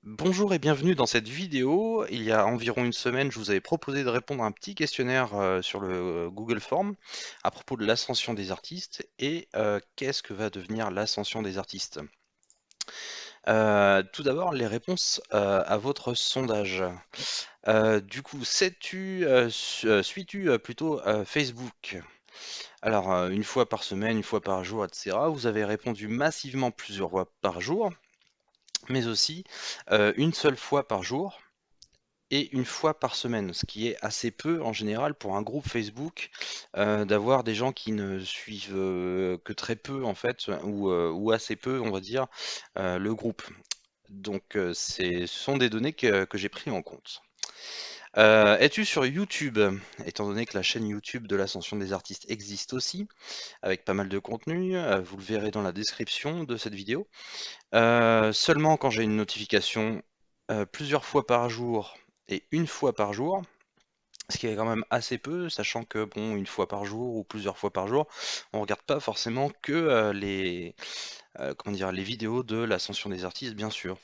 Bonjour et bienvenue dans cette vidéo. Il y a environ une semaine, je vous avais proposé de répondre à un petit questionnaire sur le Google Form à propos de l'ascension des artistes et qu'est-ce que va devenir l'ascension des artistes. Tout d'abord, les réponses à votre sondage. Du coup, suis-tu plutôt Facebook? Alors, une fois par semaine, une fois par jour, etc. Vous avez répondu massivement plusieurs fois par jour, mais aussi une seule fois par jour et une fois par semaine, ce qui est assez peu en général pour un groupe Facebook, d'avoir des gens qui ne suivent que très peu en fait, ou assez peu, on va dire, le groupe. Donc ce sont des données que j'ai pris en compte. Es-tu sur YouTube? Étant donné que la chaîne YouTube de l'Ascension des artistes existe aussi, avec pas mal de contenu, vous le verrez dans la description de cette vidéo. Seulement quand j'ai une notification plusieurs fois par jour et une fois par jour, ce qui est quand même assez peu, sachant que bon, une fois par jour ou plusieurs fois par jour, on regarde pas forcément que comment dire, les vidéos de l'ascension des artistes, bien sûr.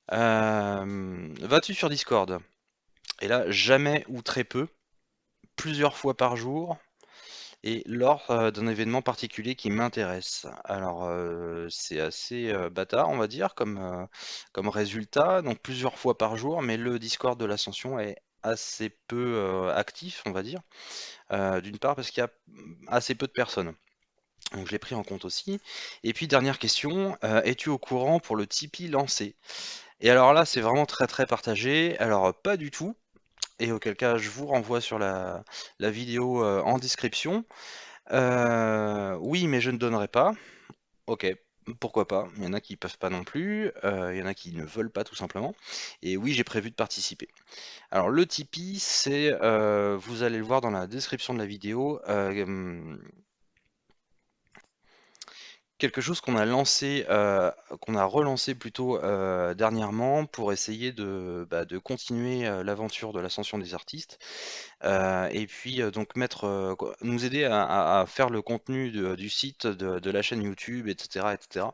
Vas-tu sur Discord? Et là, jamais ou très peu, plusieurs fois par jour, et lors d'un événement particulier qui m'intéresse. Alors, c'est assez bâtard, on va dire, comme résultat, donc plusieurs fois par jour, mais le Discord de l'ascension est assez peu actif, on va dire. D'une part parce qu'il y a assez peu de personnes. Donc je l'ai pris en compte aussi. Et puis dernière question, es-tu au courant pour le Tipeee lancé? Et alors là, c'est vraiment très très partagé. Alors pas du tout. Et auquel cas, je vous renvoie sur la vidéo en description. Oui, mais je ne donnerai pas. Ok, pourquoi pas. Il y en a qui peuvent pas non plus. Il y en a qui ne veulent pas tout simplement. Et oui, j'ai prévu de participer. Alors le Tipeee, c'est, vous allez le voir dans la description de la vidéo, quelque chose qu'on a lancé, qu'on a relancé plutôt dernièrement pour essayer de continuer l'aventure de l'ascension des artistes. Et puis donc nous aider à faire le contenu du site, de la chaîne YouTube, etc., etc.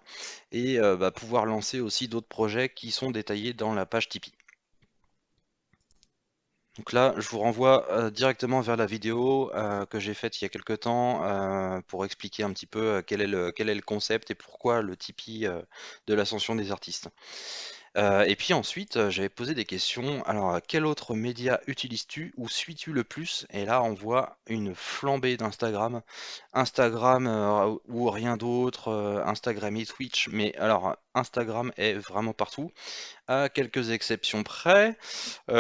Et pouvoir lancer aussi d'autres projets qui sont détaillés dans la page Tipeee. Donc là, je vous renvoie directement vers la vidéo que j'ai faite il y a quelque temps pour expliquer un petit peu quel est le concept et pourquoi le Tipeee de l'ascension des artistes. Et puis ensuite, j'avais posé des questions. Alors, quel autre média utilises-tu ou suis-tu le plus? Et là, on voit une flambée d'Instagram. Instagram ou rien d'autre, Instagram et Twitch. Mais alors, Instagram est vraiment partout, à quelques exceptions près. Nous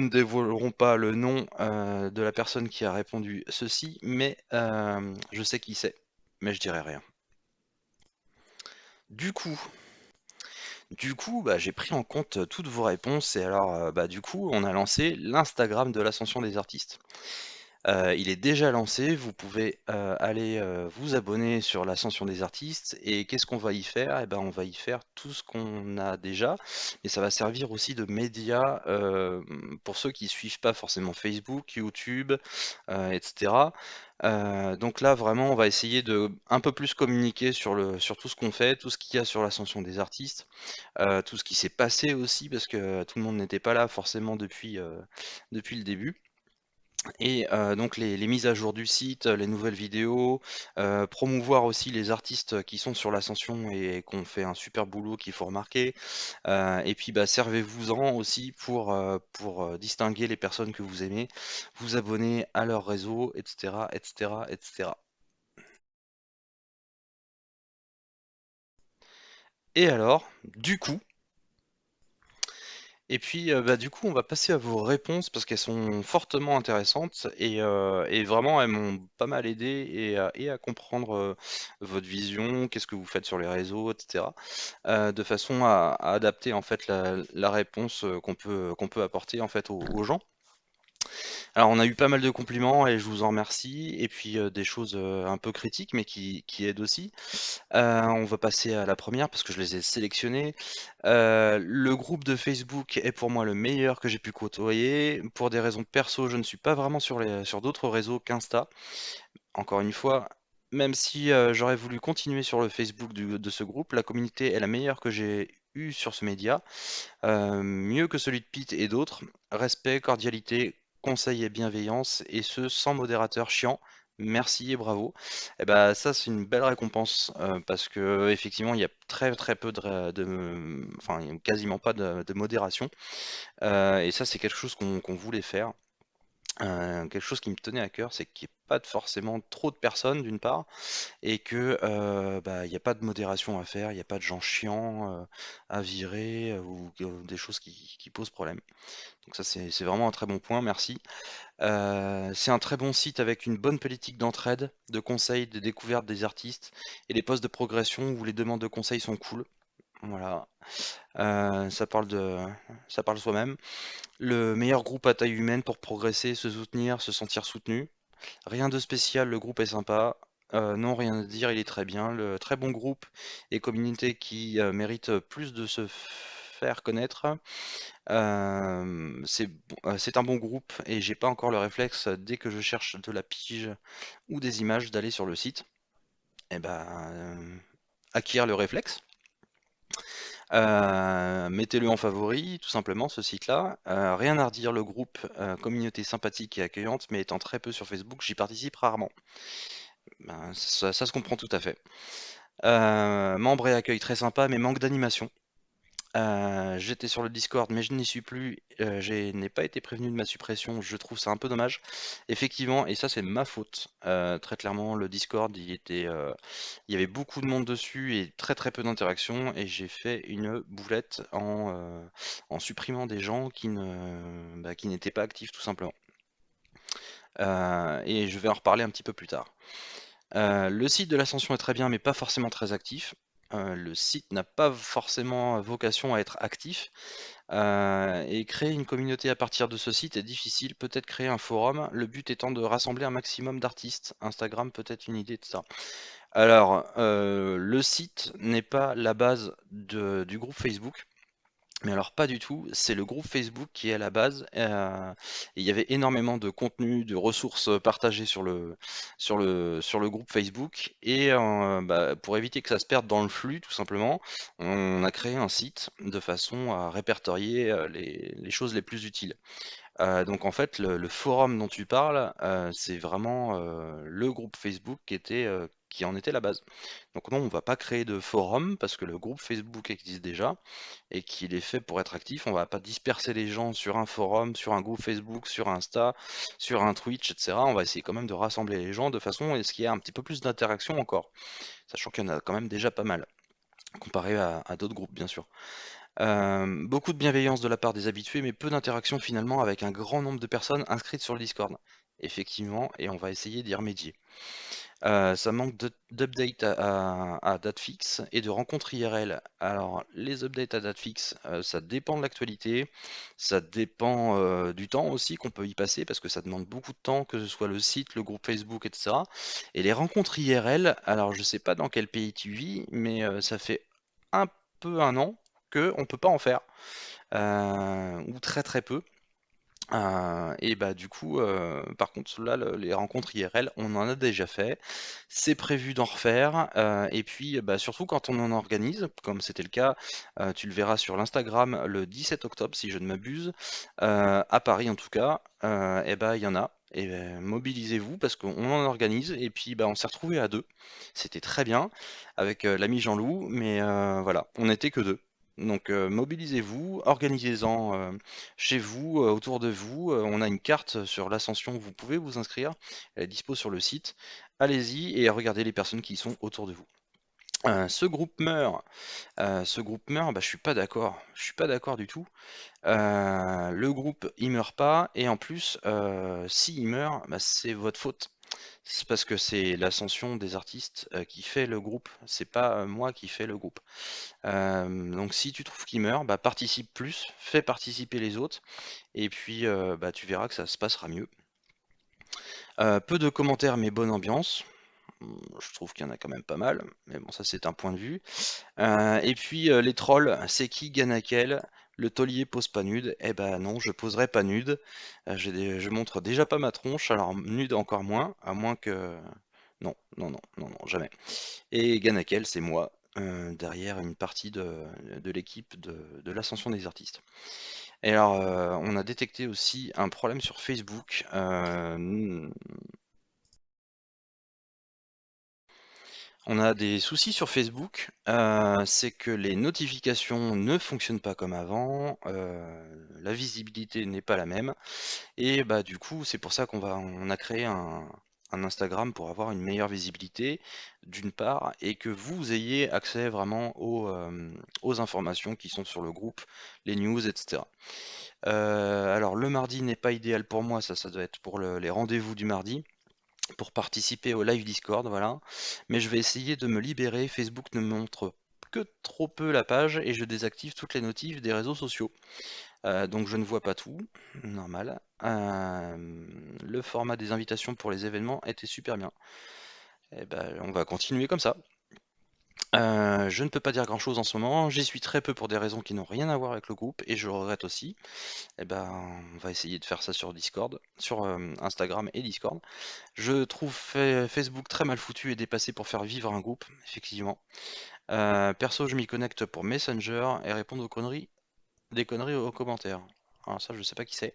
ne dévoilerons pas le nom de la personne qui a répondu ceci, mais je sais qui c'est, mais je dirai rien. Du coup, j'ai pris en compte toutes vos réponses et alors, du coup, on a lancé l'Instagram de l'Ascension des artistes. Il est déjà lancé, vous pouvez aller vous abonner sur l'Ascension des artistes et qu'est-ce qu'on va y faire? Eh ben, on va y faire tout ce qu'on a déjà, mais ça va servir aussi de média pour ceux qui suivent pas forcément Facebook, YouTube, etc. Donc là, vraiment, on va essayer de un peu plus communiquer sur tout ce qu'on fait, tout ce qu'il y a sur l'Ascension des artistes, tout ce qui s'est passé aussi, parce que tout le monde n'était pas là forcément depuis le début. Et donc les mises à jour du site, les nouvelles vidéos, promouvoir aussi les artistes qui sont sur l'ascension et qui ont fait un super boulot qu'il faut remarquer. Et puis servez-vous-en aussi pour distinguer les personnes que vous aimez, vous abonner à leur réseau, etc., etc., etc. Et alors, du coup, et puis, du coup, on va passer à vos réponses parce qu'elles sont fortement intéressantes et vraiment elles m'ont pas mal aidé et à comprendre votre vision, qu'est-ce que vous faites sur les réseaux, etc. De façon à adapter en fait la réponse qu'on peut apporter en fait aux gens. Alors, on a eu pas mal de compliments et je vous en remercie, et puis des choses un peu critiques mais qui aident aussi. On va passer à la première parce que je les ai sélectionnés. Le groupe de Facebook est pour moi le meilleur que j'ai pu côtoyer. Pour des raisons perso, je ne suis pas vraiment sur d'autres réseaux qu'Insta. Encore une fois, même si j'aurais voulu continuer sur le Facebook de ce groupe, la communauté est la meilleure que j'ai eu sur ce média, mieux que celui de Pete et d'autres. Respect, cordialité, conseil et bienveillance, et ce sans modérateur chiant. Merci et bravo. Et bah ça c'est une belle récompense parce que effectivement il y a très très peu enfin il y a quasiment pas de modération. Et ça c'est quelque chose qu'on voulait faire. Quelque chose qui me tenait à cœur, c'est qu'il n'y ait pas forcément trop de personnes d'une part, et que bah, il n'y a pas de modération à faire, il n'y a pas de gens chiants à virer ou des choses qui posent problème. Donc ça c'est vraiment un très bon point, merci. C'est un très bon site avec une bonne politique d'entraide, de conseils, de découverte des artistes et les postes de progression où les demandes de conseils sont cool. Voilà. Ça parle ça parle soi-même. Le meilleur groupe à taille humaine pour progresser, se soutenir, se sentir soutenu. Rien de spécial, le groupe est sympa. Non, rien à dire, il est très bien. Le très bon groupe et communauté qui mérite plus de se faire connaître. C'est un bon groupe et j'ai pas encore le réflexe dès que je cherche de la pige ou des images d'aller sur le site. Et ben, acquérir le réflexe. Mettez-le en favori, tout simplement, ce site-là. Rien à redire, le groupe, communauté sympathique et accueillante, mais étant très peu sur Facebook, j'y participe rarement. Ben, ça se comprend tout à fait. Membre et accueil très sympa, mais manque d'animation. J'étais sur le Discord, mais je n'y suis plus. Je n'ai pas été prévenu de ma suppression. Je trouve ça un peu dommage. Effectivement, et ça c'est ma faute. Très clairement, le Discord, il y avait beaucoup de monde dessus et très très peu d'interactions. Et j'ai fait une boulette en supprimant des gens qui n'étaient pas actifs tout simplement. Et je vais en reparler un petit peu plus tard. Le site de l'Ascension est très bien, mais pas forcément très actif. Le site n'a pas forcément vocation à être actif. Et créer une communauté à partir de ce site est difficile. Peut-être créer un forum, le but étant de rassembler un maximum d'artistes. Instagram peut être une idée de ça. Alors, le site n'est pas la base du groupe Facebook. Mais alors pas du tout, c'est le groupe Facebook qui est à la base. Et il y avait énormément de contenu, de ressources partagées sur le groupe Facebook. Et bah, pour éviter que ça se perde dans le flux, tout simplement, on a créé un site de façon à répertorier les choses les plus utiles. Donc en fait, le forum dont tu parles, c'est vraiment le groupe Facebook qui en était la base. Donc non, on va pas créer de forum parce que le groupe Facebook existe déjà et qu'il est fait pour être actif. On va pas disperser les gens sur un forum, sur un groupe Facebook, sur Insta, sur un Twitch, etc. On va essayer quand même de rassembler les gens de façon à ce qu'il y ait un petit peu plus d'interaction encore, sachant qu'il y en a quand même déjà pas mal, comparé à d'autres groupes bien sûr. Beaucoup de bienveillance de la part des habitués, mais peu d'interaction finalement avec un grand nombre de personnes inscrites sur le Discord. Effectivement, et on va essayer d'y remédier. Ça manque d'updates à date fixe et de rencontres IRL. Alors, les updates à date fixe, ça dépend de l'actualité, ça dépend du temps aussi qu'on peut y passer, parce que ça demande beaucoup de temps, que ce soit le site, le groupe Facebook, etc. Et les rencontres IRL, alors je sais pas dans quel pays tu vis, mais ça fait un peu un an qu'on ne peut pas en faire, ou très très peu. Et bah du coup, par contre, là, les rencontres IRL, on en a déjà fait. C'est prévu d'en refaire. Et puis, bah, surtout quand on en organise, comme c'était le cas, tu le verras sur l'Instagram le 17 octobre, si je ne m'abuse, à Paris en tout cas, et bah il y en a. Et mobilisez-vous parce qu'on en organise. Et puis, bah, on s'est retrouvés à deux. C'était très bien avec l'ami Jean-Loup, mais voilà, on n'était que deux. Donc mobilisez-vous, organisez-en chez vous, autour de vous. On a une carte sur l'ascension, vous pouvez vous inscrire, elle est dispo sur le site. Allez-y et regardez les personnes qui sont autour de vous. Ce groupe meurt, bah, je suis pas d'accord, je suis pas d'accord du tout. Le groupe il meurt pas et en plus, s'il meurt, bah, c'est votre faute. C'est parce que c'est l'ascension des artistes qui fait le groupe, c'est pas moi qui fais le groupe. Donc si tu trouves qu'il meurt, bah, participe plus, fais participer les autres, et puis bah, tu verras que ça se passera mieux. Peu de commentaires mais bonne ambiance. Je trouve qu'il y en a quand même pas mal, mais bon ça c'est un point de vue. Et puis les trolls, c'est qui Ganakel? Le taulier pose pas nude. Eh ben non, je poserai pas nude. Je montre déjà pas ma tronche, alors nude encore moins, à moins que... Non, non, non, non, non, jamais. Et Ganakel, c'est moi. derrière une partie de l'équipe de l'Ascension des artistes. Et alors, on a détecté aussi un problème sur Facebook. On a des soucis sur Facebook, c'est que les notifications ne fonctionnent pas comme avant, la visibilité n'est pas la même, et bah du coup c'est pour ça on a créé un Instagram pour avoir une meilleure visibilité, d'une part, et que vous ayez accès vraiment aux informations qui sont sur le groupe, les news, etc. Alors le mardi n'est pas idéal pour moi, ça doit être pour les rendez-vous du mardi pour participer au live Discord, voilà. Mais je vais essayer de me libérer. Facebook ne me montre que trop peu la page et je désactive toutes les notifs des réseaux sociaux. Donc je ne vois pas tout, normal. Le format des invitations pour les événements était super bien. Et ben, on va continuer comme ça. Je ne peux pas dire grand chose en ce moment, j'y suis très peu pour des raisons qui n'ont rien à voir avec le groupe et je le regrette aussi. Et ben, on va essayer de faire ça sur Discord, sur Instagram et Discord. Je trouve Facebook très mal foutu et dépassé pour faire vivre un groupe, effectivement. Perso, je m'y connecte pour Messenger et répondre aux conneries, des conneries aux commentaires. Alors ça, je sais pas qui c'est.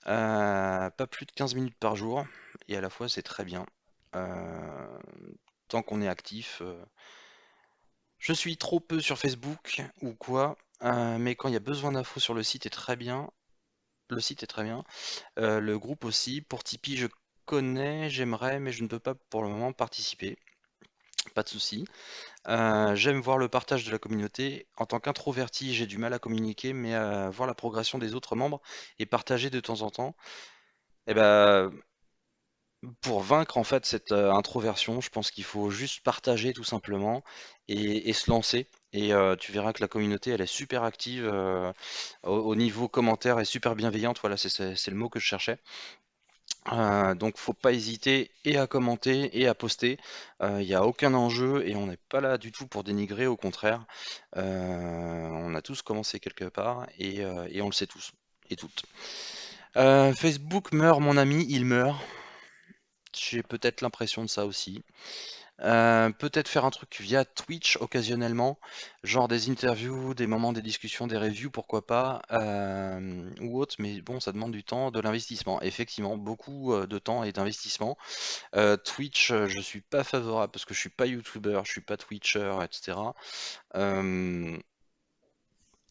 Pas plus de 15 minutes par jour, et à la fois, c'est très bien. Euh, Tant qu'on est actif. Je suis trop peu sur Facebook ou quoi, mais quand il y a besoin d'infos sur le site est très bien. Le site est très bien. Le groupe aussi. Pour Tipeee, je connais, j'aimerais, mais je ne peux pas pour le moment participer. Pas de souci. J'aime voir le partage de la communauté. En tant qu'introverti, j'ai du mal à communiquer, mais à voir la progression des autres membres et partager de temps en temps. Et ben, pour vaincre en fait cette introversion, je pense qu'il faut juste partager tout simplement et se lancer. Et tu verras que la communauté, elle est super active au niveau commentaire et super bienveillante. Voilà, c'est le mot que je cherchais. Donc faut pas hésiter et à commenter et à poster. Il n'y a aucun enjeu et on n'est pas là du tout pour dénigrer, au contraire. On a tous commencé quelque part et on le sait tous et toutes. Facebook meurt, mon ami, il meurt. J'ai peut-être l'impression de ça aussi. Peut-être faire un truc via Twitch occasionnellement, genre des interviews, des moments des discussions, des reviews, pourquoi pas, ou autre, mais bon, ça demande du temps, de l'investissement. Effectivement, beaucoup de temps et d'investissement. Twitch, je suis pas favorable parce que je suis pas YouTuber, je suis pas Twitcher, etc. Euh,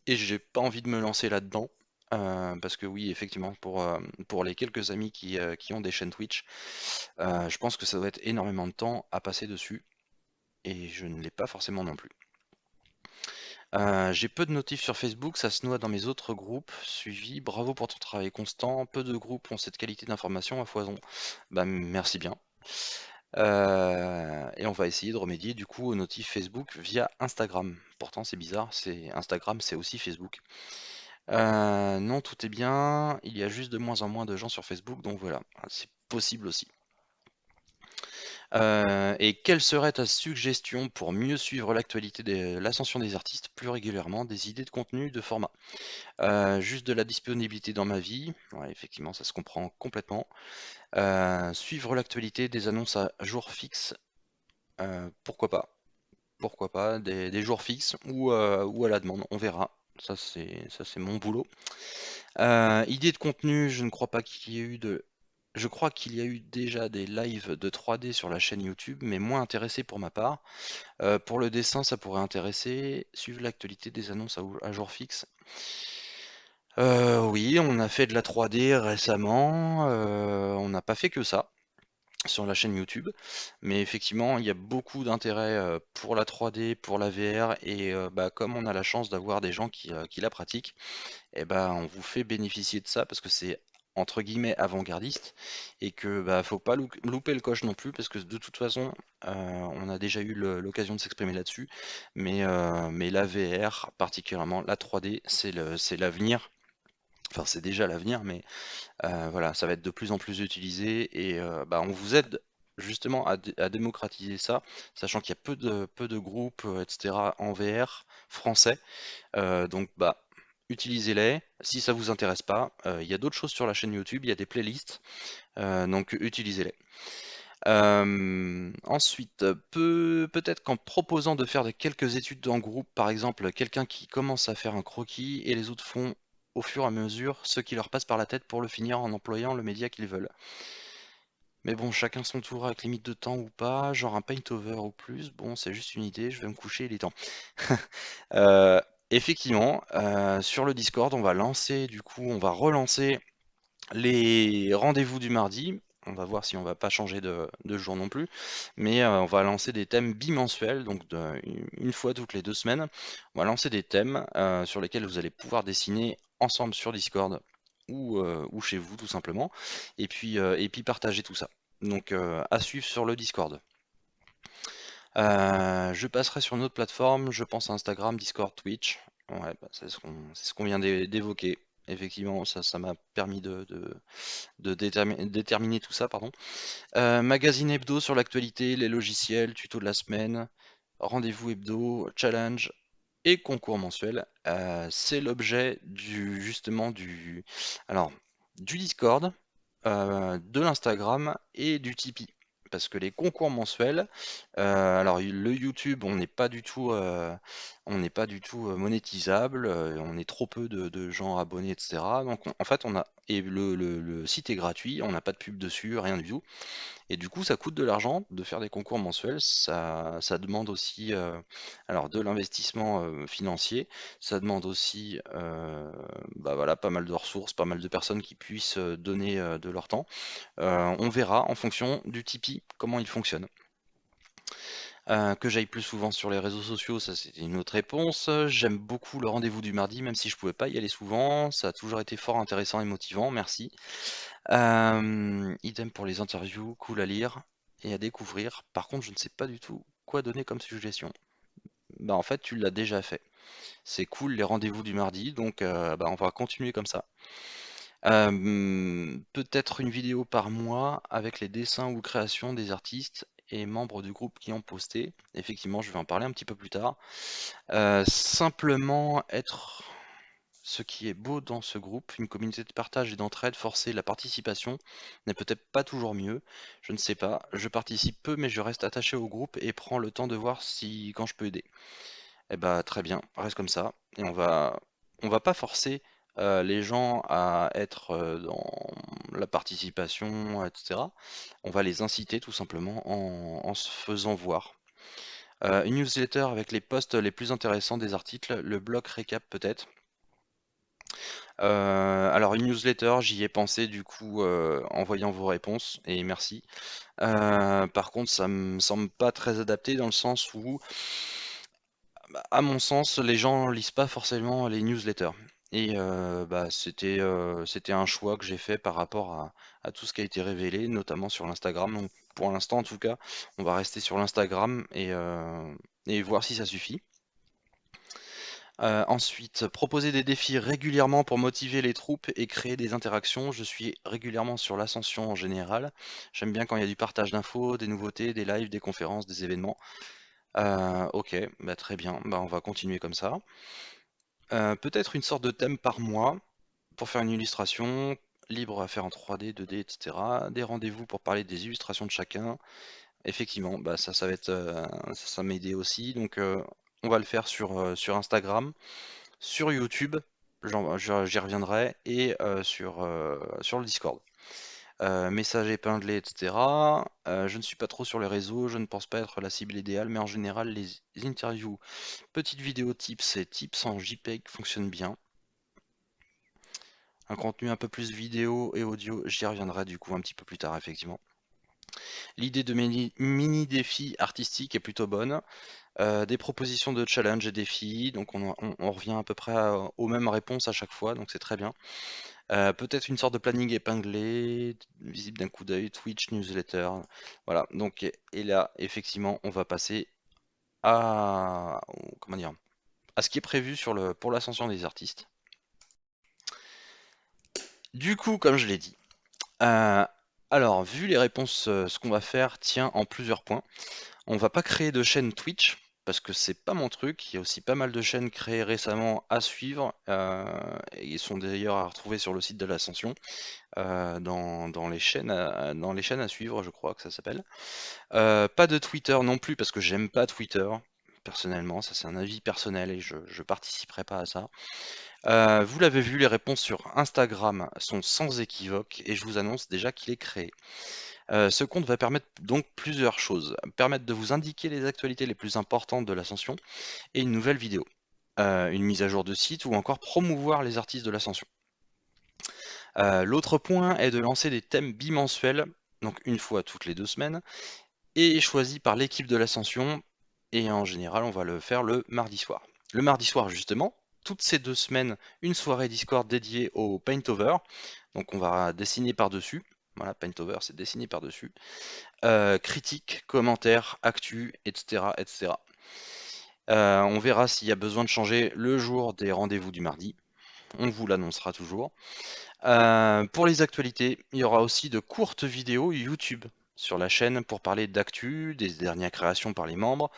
et j'ai pas envie de me lancer là-dedans. Parce que oui, effectivement, pour les quelques amis qui ont des chaînes Twitch, je pense que ça doit être énormément de temps à passer dessus et je ne l'ai pas forcément non plus. J'ai peu de notifs sur Facebook, ça se noie dans mes autres groupes suivis. Bravo pour ton travail constant. Peu de groupes ont cette qualité d'information à foison. Bah, merci bien. Et on va essayer de remédier du coup aux notifs Facebook via Instagram. Pourtant, c'est bizarre, c'est Instagram, c'est aussi Facebook. Non, tout est bien. Il y a juste de moins en moins de gens sur Facebook, donc voilà, c'est possible aussi. Et quelle serait ta suggestion pour mieux suivre l'actualité de l'ascension des artistes plus régulièrement, des idées de contenu, de format? Juste de la disponibilité dans ma vie, ouais, effectivement, ça se comprend complètement. Suivre l'actualité, des annonces à jour fixe, pourquoi pas? Pourquoi pas, des jours fixes ou à la demande, on verra. Ça c'est mon boulot. Idée de contenu, je ne crois pas qu'il y ait eu de je crois qu'il y a eu déjà des lives de 3D sur la chaîne YouTube, mais moins intéressé pour ma part. Pour le dessin, ça pourrait intéresser. Suivre l'actualité des annonces à jour fixe. Oui, on a fait de la 3D récemment. On n'a pas fait que ça sur la chaîne YouTube, mais effectivement, il y a beaucoup d'intérêt pour la 3D, pour la VR, et bah, comme on a la chance d'avoir des gens qui la pratiquent, et ben on vous fait bénéficier de ça parce que c'est entre guillemets avant-gardiste et que bah faut pas louper le coche non plus parce que de toute façon on a déjà eu l'occasion de s'exprimer là-dessus, mais la VR particulièrement la 3D c'est l'avenir. Enfin, c'est déjà l'avenir, mais voilà, ça va être de plus en plus utilisé et bah, on vous aide justement à démocratiser ça, sachant qu'il y a peu de groupes, etc. en VR français. Donc bah utilisez-les. Si ça vous intéresse pas, il y a d'autres choses sur la chaîne YouTube, il y a des playlists, donc utilisez-les. Ensuite, peut-être qu'en proposant de faire quelques études en groupe, par exemple, quelqu'un qui commence à faire un croquis et les autres font au fur et à mesure ce qui leur passe par la tête pour le finir en employant le média qu'ils veulent. Mais bon, chacun son tour avec limite de temps ou pas, genre un paint-over ou plus, bon, c'est juste une idée, je vais me coucher, il est temps. Euh, Effectivement, sur le Discord, on va relancer les rendez-vous du mardi. On va voir si on va pas changer de jour non plus, mais on va lancer des thèmes bimensuels, donc une fois toutes les 2 semaines. On va lancer des thèmes sur lesquels vous allez pouvoir dessiner ensemble sur Discord ou chez vous tout simplement, et puis partager tout ça. Donc à suivre sur le Discord. Je passerai sur une autre plateforme, je pense à Instagram, Discord, Twitch. Ouais, bah, c'est ce qu'on vient d'évoquer. Effectivement, ça m'a permis de déterminer tout ça, pardon. Magazine hebdo sur l'actualité, les logiciels, tuto de la semaine, rendez-vous hebdo, challenge et concours mensuel. C'est l'objet alors, du Discord, de l'Instagram et du Tipeee. Parce que les concours mensuels, alors le YouTube, on n'est pas du tout monétisable, on est trop peu de gens abonnés, etc. Donc en fait, le site est gratuit, on n'a pas de pub dessus, rien du tout. Et du coup, ça coûte de l'argent de faire des concours mensuels. Ça demande aussi alors de l'investissement financier. Ça demande aussi bah voilà, pas mal de ressources, pas mal de personnes qui puissent donner de leur temps. On verra en fonction du Tipeee comment il fonctionne. Que j'aille plus souvent sur les réseaux sociaux, ça c'était une autre réponse. J'aime beaucoup le rendez-vous du mardi, même si je pouvais pas y aller souvent. Ça a toujours été fort intéressant et motivant, merci. Idem pour les interviews, cool à lire et à découvrir. Par contre, je ne sais pas du tout quoi donner comme suggestion. Bah en fait, tu l'as déjà fait. C'est cool les rendez-vous du mardi, donc bah, on va continuer comme ça. Peut-être une vidéo par mois avec les dessins ou créations des artistes et membres du groupe qui ont posté. Effectivement, je vais en parler un petit peu plus tard. Simplement être ce qui est beau dans ce groupe, une communauté de partage et d'entraide, forcer la participation n'est peut-être pas toujours mieux, je ne sais pas. Je participe peu, mais je reste attaché au groupe et prends le temps de voir si quand je peux aider. Eh bah très bien, reste comme ça. Et on va pas forcer les gens à être dans la participation, etc. On va les inciter tout simplement en se faisant voir. Une newsletter avec les posts les plus intéressants des articles, le bloc récap peut-être. Alors une newsletter, j'y ai pensé du coup en voyant vos réponses et merci. Par contre, ça me semble pas très adapté dans le sens où, bah, à mon sens, les gens lisent pas forcément les newsletters. Et bah, c'était un choix que j'ai fait par rapport à tout ce qui a été révélé, notamment sur l'Instagram. Donc pour l'instant, en tout cas, on va rester sur l'Instagram et voir si ça suffit. Ensuite, proposer des défis régulièrement pour motiver les troupes et créer des interactions. Je suis régulièrement sur l'ascension en général. J'aime bien quand il y a du partage d'infos, des nouveautés, des lives, des conférences, des événements. Ok, bah très bien, bah on va continuer comme ça. Peut-être une sorte de thème par mois pour faire une illustration, libre à faire en 3D, 2D, etc. Des rendez-vous pour parler des illustrations de chacun. Effectivement, bah ça va être, ça m'a aidé aussi. Donc on va le faire sur Instagram. Sur YouTube, j'y reviendrai, et sur le Discord. Message épinglé, etc. Je ne suis pas trop sur les réseaux, je ne pense pas être la cible idéale, mais en général, les interviews, petites vidéos tips et tips en JPEG fonctionnent bien. Un contenu un peu plus vidéo et audio, j'y reviendrai du coup un petit peu plus tard, effectivement. L'idée de mini défis artistiques est plutôt bonne. Des propositions de challenge et défis, donc on revient à peu près aux mêmes réponses à chaque fois, donc c'est très bien. Peut-être une sorte de planning épinglé, visible d'un coup d'œil, Twitch, newsletter, voilà. Donc et là, effectivement, on va passer comment dire, à ce qui est prévu pour l'ascension des artistes. Du coup, comme je l'ai dit, euh, alors vu les réponses, ce qu'on va faire tient en plusieurs points. On va pas créer de chaîne Twitch. parce que c'est pas mon truc. Il y a aussi pas mal de chaînes créées récemment à suivre, et ils sont d'ailleurs à retrouver sur le site de l'Ascension, dans les chaînes à suivre, je crois que ça s'appelle. Pas de Twitter non plus, parce que j'aime pas Twitter, personnellement, ça c'est un avis personnel et je participerai pas à ça. Vous l'avez vu, les réponses sur Instagram sont sans équivoque et je vous annonce déjà qu'il est créé. Ce compte va permettre donc plusieurs choses. Permettre de vous indiquer les actualités les plus importantes de l'Ascension et une nouvelle vidéo. Une mise à jour de site ou encore promouvoir les artistes de l'Ascension. L'autre point est de lancer des thèmes bimensuels, donc une fois toutes les 2 semaines, et choisis par l'équipe de l'Ascension, et en général on va le faire le mardi soir. Le mardi soir justement, toutes ces 2 semaines, une soirée Discord dédiée au Paintover, donc on va dessiner par-dessus, voilà, Paintover c'est dessiner par-dessus, critiques, commentaires, actu, etc. etc. On verra s'il y a besoin de changer le jour des rendez-vous du mardi, on vous l'annoncera toujours. Pour les actualités, il y aura aussi de courtes vidéos YouTube sur la chaîne pour parler d'actu, des dernières créations par les membres,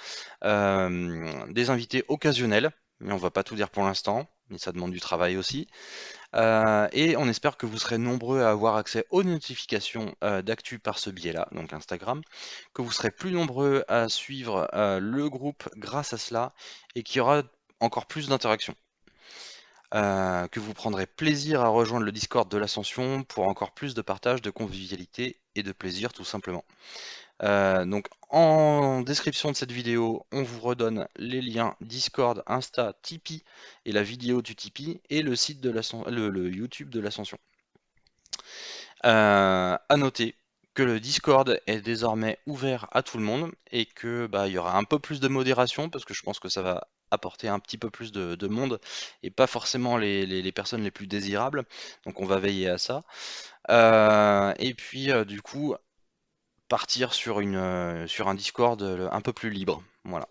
des invités occasionnels, mais on va pas tout dire pour l'instant, mais ça demande du travail aussi. Et on espère que vous serez nombreux à avoir accès aux notifications d'actu par ce biais-là, donc Instagram, que vous serez plus nombreux à suivre le groupe grâce à cela, et qu'il y aura encore plus d'interactions. Que vous prendrez plaisir à rejoindre le Discord de l'Ascension pour encore plus de partage, de convivialité et de plaisir tout simplement. Donc en description de cette vidéo, on vous redonne les liens Discord, Insta, Tipeee et la vidéo du Tipeee et le site de le YouTube de l'Ascension. À noter que le Discord est désormais ouvert à tout le monde et que il y aura un peu plus de modération parce que je pense que ça va apporter un petit peu plus de monde et pas forcément les personnes les plus désirables. Donc on va veiller à ça. Et puis du coup partir sur sur un Discord un peu plus libre. Voilà.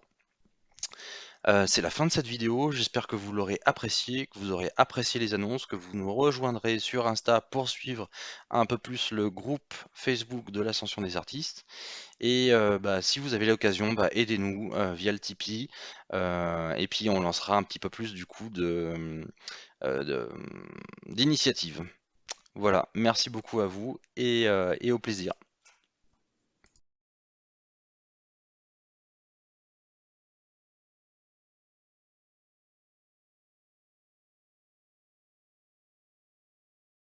C'est la fin de cette vidéo, j'espère que vous l'aurez apprécié, que vous aurez apprécié les annonces, que vous nous rejoindrez sur Insta pour suivre un peu plus le groupe Facebook de l'Ascension des artistes. Et si vous avez l'occasion, aidez-nous via le Tipeee, et puis on lancera un petit peu plus du coup d'initiatives. Voilà, merci beaucoup à vous et au plaisir.